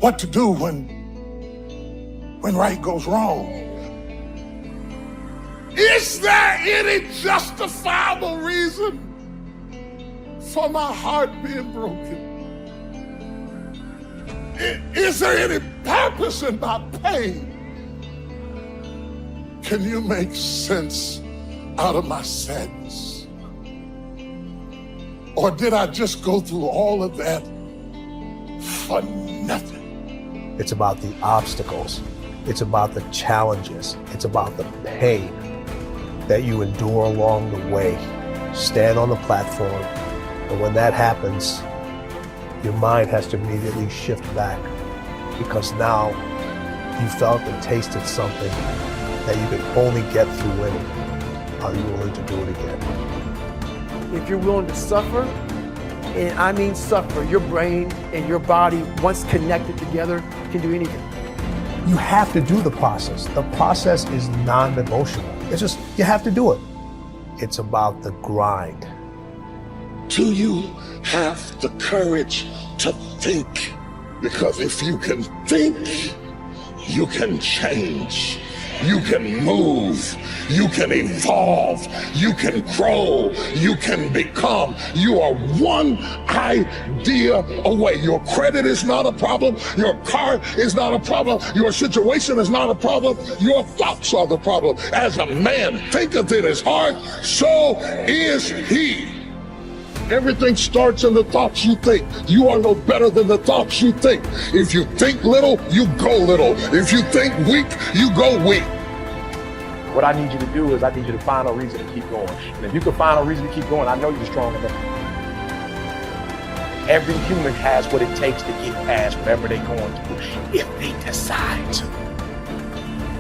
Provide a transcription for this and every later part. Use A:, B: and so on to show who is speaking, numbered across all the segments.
A: what to do when right goes wrong. Is there any justifiable reason for my heart being broken? Is there any purpose in my pain? Can you make sense out of my sadness? Or did I just go through all of that for nothing?
B: It's about the obstacles. It's about the challenges. It's about the pain that you endure along the way. Stand on the platform, and when that happens, your mind has to immediately shift back, because now you felt and tasted something that you could only get through winning. Are you willing to do it again?
C: If you're willing to suffer, and I mean suffer, your brain and your body, once connected together, can do anything.
B: You have to do the process. The process is non-negotiable. It's just, you have to do it. It's about the grind.
A: Do you have the courage to think? Because if you can think, you can change. You can move, you can evolve, you can grow, you can become. You are one idea away. Your credit is not a problem. Your car is not a problem. Your situation is not a problem. Your thoughts are the problem. As a man thinketh in his heart, so is he. Everything starts in the thoughts you think. You are no better than the thoughts you think. If you think little, you go little. If you think weak, you go weak.
C: What I need you to do is I need you to find a reason to keep going. And if you can find a reason to keep going, I know you're strong enough. Every human has what it takes to get past whatever they're going through if they decide to.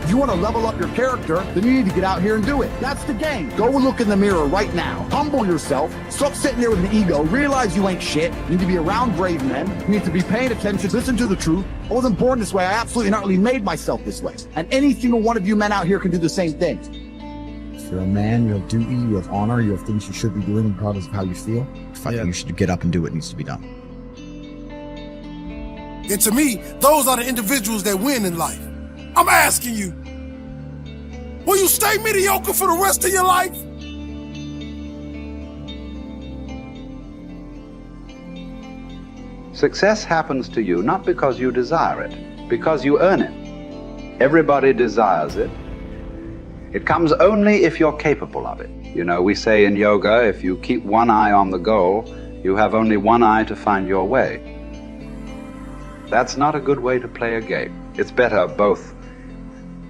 D: If you want to level up your character, then you need to get out here and do it. That's the game. Go look in the mirror right now. Humble yourself. Stop sitting there with an ego. Realize you ain't shit. You need to be around brave men. You need to be paying attention. Listen to the truth. I wasn't born this way. I absolutely not really made myself this way. And any single one of you men out here can do the same thing.
E: If you're a man, you have duty, you have honor, you have things you should be doing regardless of how you feel. You should get up and do what needs to be done.
F: And to me, those are the individuals that win in life. I'm asking you, will you stay mediocre for the rest of your life?
G: Success happens to you not because you desire it, because you earn it. Everybody desires it. It comes only if you're capable of it. You know, we say in yoga, if you keep one eye on the goal, you have only one eye to find your way. That's not a good way to play a game. It's better both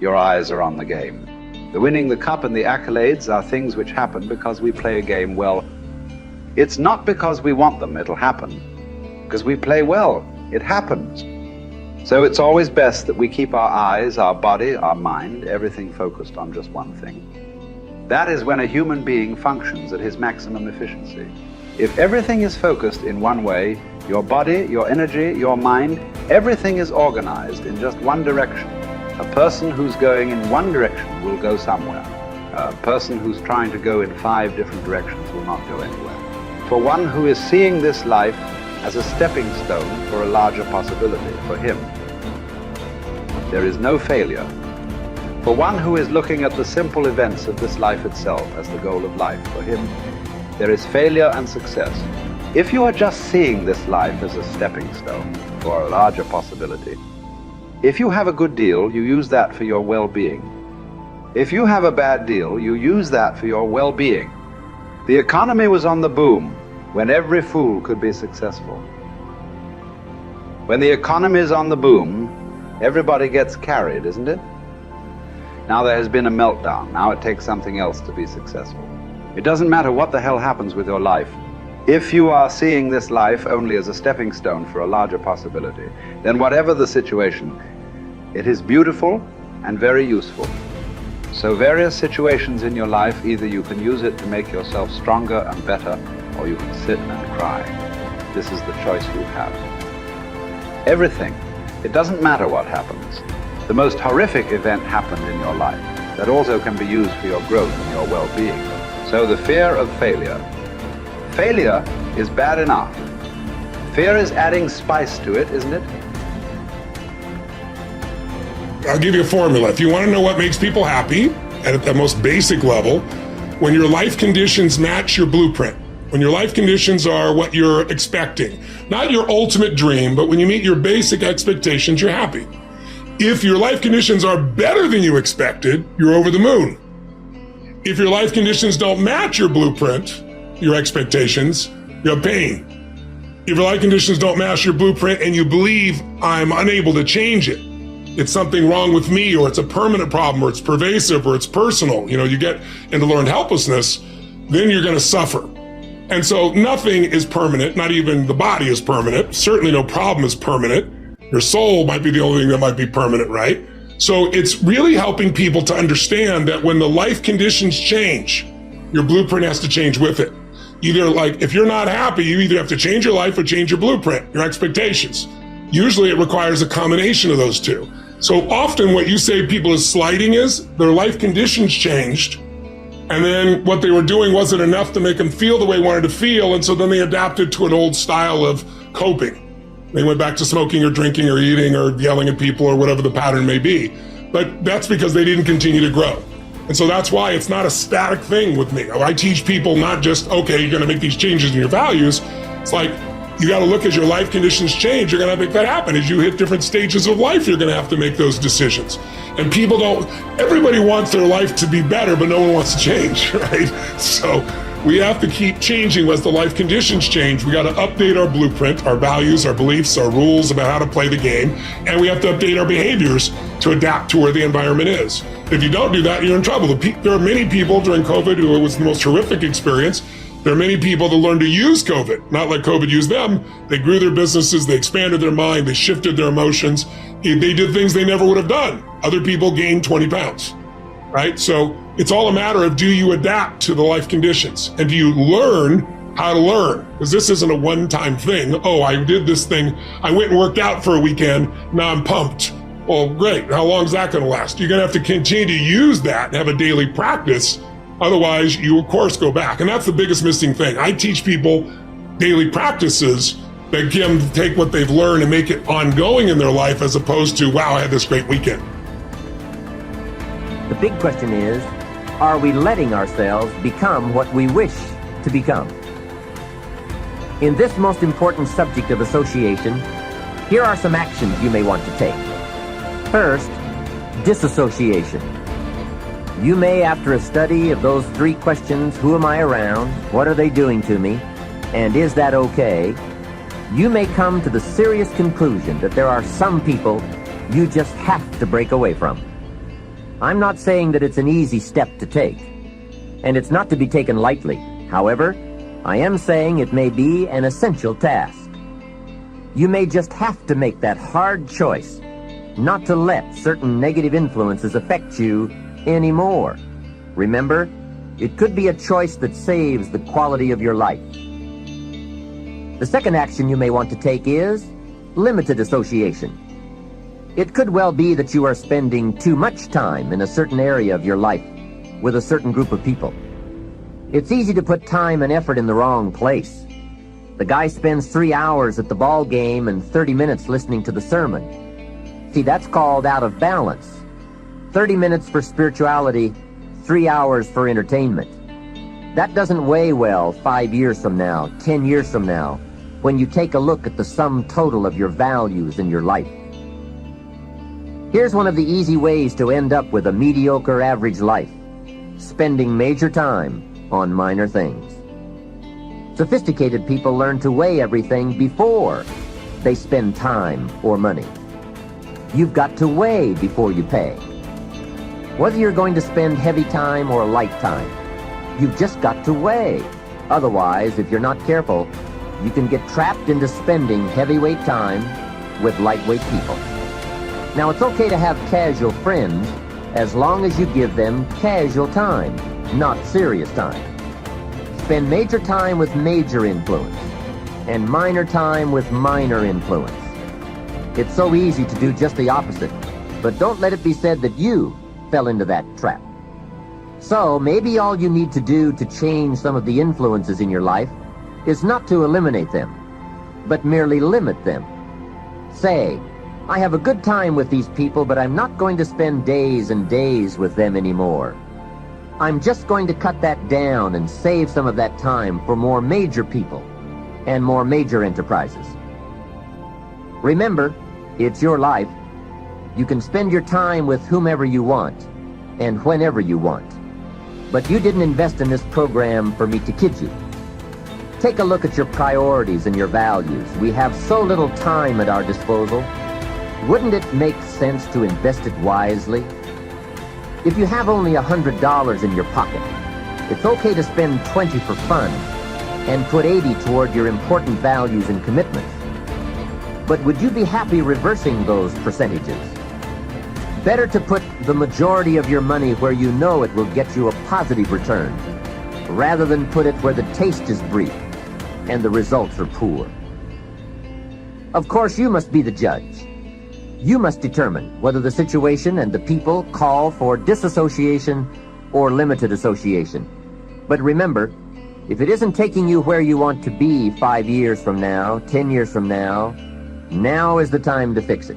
G: your eyes are on the game. The winning the cup and the accolades are things which happen because we play a game well. It's not because we want them, it'll happen. Because we play well, it happens. So it's always best that we keep our eyes, our body, our mind, everything focused on just one thing. That is when a human being functions at his maximum efficiency. If everything is focused in one way, your body, your energy, your mind, everything is organized in just one direction. A person who's going in one direction will go somewhere. A person who's trying to go in 5 different directions will not go anywhere. For one who is seeing this life as a stepping stone for a larger possibility, for him, there is no failure. For one who is looking at the simple events of this life itself as the goal of life, for him, there is failure and success. If you are just seeing this life as a stepping stone for a larger possibility, if you have a good deal, you use that for your well-being. If you have a bad deal, you use that for your well-being. The economy was on the boom when every fool could be successful. When the economy is on the boom, everybody gets carried, isn't it? Now there has been a meltdown. Now it takes something else to be successful. It doesn't matter what the hell happens with your life. If you are seeing this life only as a stepping stone for a larger possibility, then whatever the situation, it is beautiful and very useful. So various situations in your life, either you can use it to make yourself stronger and better, or you can sit and cry. This is the choice you have. Everything. It doesn't matter what happens. The most horrific event happened in your life that also can be used for your growth and your well-being. So the fear of failure. Failure is bad enough. Fear is adding spice to it, isn't it?
A: I'll give you a formula. If you want to know what makes people happy at the most basic level, when your life conditions match your blueprint, when your life conditions are what you're expecting, not your ultimate dream, but when you meet your basic expectations, you're happy. If your life conditions are better than you expected, you're over the moon. If your life conditions don't match your blueprint, your expectations, you have pain. If your life conditions don't match your blueprint and you believe I'm unable to change it, it's something wrong with me, or it's a permanent problem, or it's pervasive, or it's personal, you get into learned helplessness, then you're going to suffer. And so nothing is permanent, not even the body is permanent. Certainly no problem is permanent. Your soul might be the only thing that might be permanent, right? So it's really helping people to understand that when the life conditions change, your blueprint has to change with it. Either if you're not happy, you either have to change your life or change your blueprint, your expectations. Usually it requires a combination of those two. So often what you say people is slighting is their life conditions changed, and then what they were doing wasn't enough to make them feel the way they wanted to feel, and so then they adapted to an old style of coping. They went back to smoking or drinking or eating or yelling at people or whatever the pattern may be. But that's because they didn't continue to grow. And so that's why it's not a static thing with me. I teach people not just, okay, you're going to make these changes in your values. It's like, you got to look as your life conditions change. You're going to make that happen. As you hit different stages of life, you're going to have to make those decisions. And people everybody wants their life to be better, but no one wants to change, right? So we have to keep changing as the life conditions change. We got to update our blueprint, our values, our beliefs, our rules about how to play the game. And we have to update our behaviors to adapt to where the environment is. If you don't do that, you're in trouble. There are many people during COVID who it was the most horrific experience. There are many people that learned to use COVID, not like COVID used them. They grew their businesses, they expanded their mind, they shifted their emotions. They did things they never would have done. Other people gained 20 pounds, right? So it's all a matter of, do you adapt to the life conditions? And do you learn how to learn? Because this isn't a one-time thing. Oh, I did this thing. I went and worked out for a weekend. Now I'm pumped. Well, great. How long is that going to last? You're going to have to continue to use that and have a daily practice. Otherwise, you, of course, go back. And that's the biggest missing thing. I teach people daily practices that can take what they've learned and make it ongoing in their life, as opposed to, wow, I had this great weekend.
H: The big question is, are we letting ourselves become what we wish to become? In this most important subject of association, here are some actions you may want to take. First, disassociation. You may, after a study of those 3 questions, who am I around, what are they doing to me, and is that okay, you may come to the serious conclusion that there are some people you just have to break away from. I'm not saying that it's an easy step to take, and it's not to be taken lightly. However, I am saying it may be an essential task. You may just have to make that hard choice not to let certain negative influences affect you anymore. Remember, it could be a choice that saves the quality of your life. The second action you may want to take is limited association. It could well be that you are spending too much time in a certain area of your life with a certain group of people. It's easy to put time and effort in the wrong place. The guy spends 3 hours at the ball game and 30 minutes listening to the sermon. See, that's called out of balance. 30 minutes for spirituality, 3 hours for entertainment. That doesn't weigh well 5 years from now, 10 years from now, when you take a look at the sum total of your values in your life. Here's one of the easy ways to end up with a mediocre average life: spending major time on minor things. Sophisticated people learn to weigh everything before they spend time or money. You've got to weigh before you pay. Whether you're going to spend heavy time or light time, you've just got to weigh. Otherwise, if you're not careful, you can get trapped into spending heavyweight time with lightweight people. Now, it's okay to have casual friends as long as you give them casual time, not serious time. Spend major time with major influence and minor time with minor influence. It's so easy to do just the opposite, but don't let it be said that you fell into that trap. So maybe all you need to do to change some of the influences in your life is not to eliminate them, but merely limit them. Say, I have a good time with these people, but I'm not going to spend days and days with them anymore. I'm just going to cut that down and save some of that time for more major people and more major enterprises. Remember, it's your life. You can spend your time with whomever you want and whenever you want. But you didn't invest in this program for me to kid you. Take a look at your priorities and your values. We have so little time at our disposal. Wouldn't it make sense to invest it wisely? If you have only $100 in your pocket, it's okay to spend $20 for fun and put $80 toward your important values and commitments. But would you be happy reversing those percentages? Better to put the majority of your money where you know it will get you a positive return, rather than put it where the taste is brief and the results are poor. Of course, you must be the judge. You must determine whether the situation and the people call for disassociation or limited association. But remember, if it isn't taking you where you want to be 5 years from now, 10 years from now, now is the time to fix it.